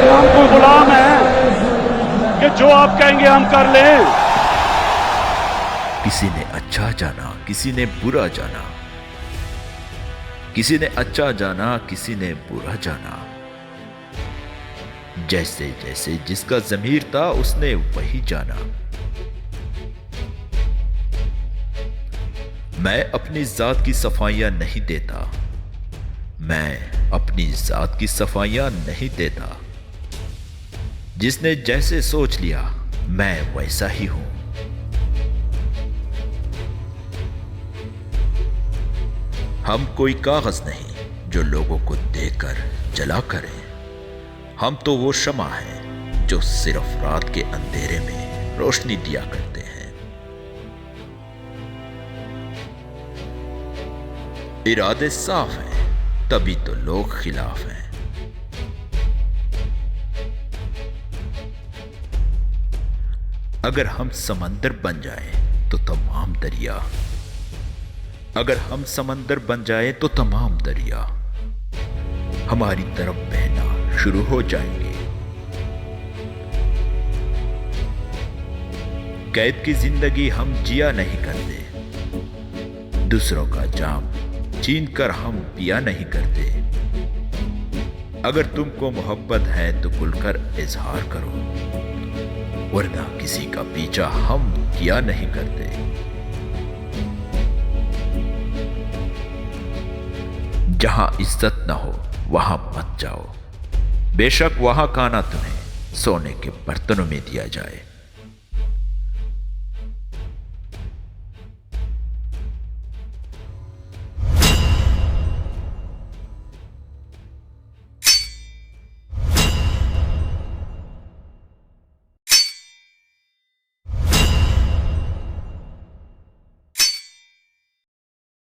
हम कोई गुलाम है कि जो आप कहेंगे हम कर लें। किसी ने अच्छा जाना, किसी ने बुरा जाना, किसी ने अच्छा जाना, किसी ने बुरा जाना। जैसे जैसे जिसका ज़मीर था उसने वही जाना। मैं अपनी जात की सफाइयां नहीं देता, मैं अपनी जात की सफाइयां नहीं देता। जिसने जैसे सोच लिया मैं वैसा ही हूं। हम कोई कागज नहीं जो लोगों को देखकर जला करें। हम तो वो शमा हैं जो सिर्फ रात के अंधेरे में रोशनी दिया करते हैं। इरादे साफ हैं तभी तो लोग खिलाफ हैं। अगर हम समंदर बन जाएं तो तमाम दरिया, अगर हम समंदर बन जाएं तो तमाम दरिया हमारी तरफ बहना शुरू हो जाएंगे। कैद की जिंदगी हम जिया नहीं करते, दूसरों का जाम छीन कर हम पिया नहीं करते। अगर तुमको मोहब्बत है तो खुलकर इजहार करो, वरना किसी का पीछा हम किया नहीं करते। जहां इज्जत न हो वहां मत जाओ, बेशक वहां खाना तुम्हें सोने के बर्तनों में दिया जाए।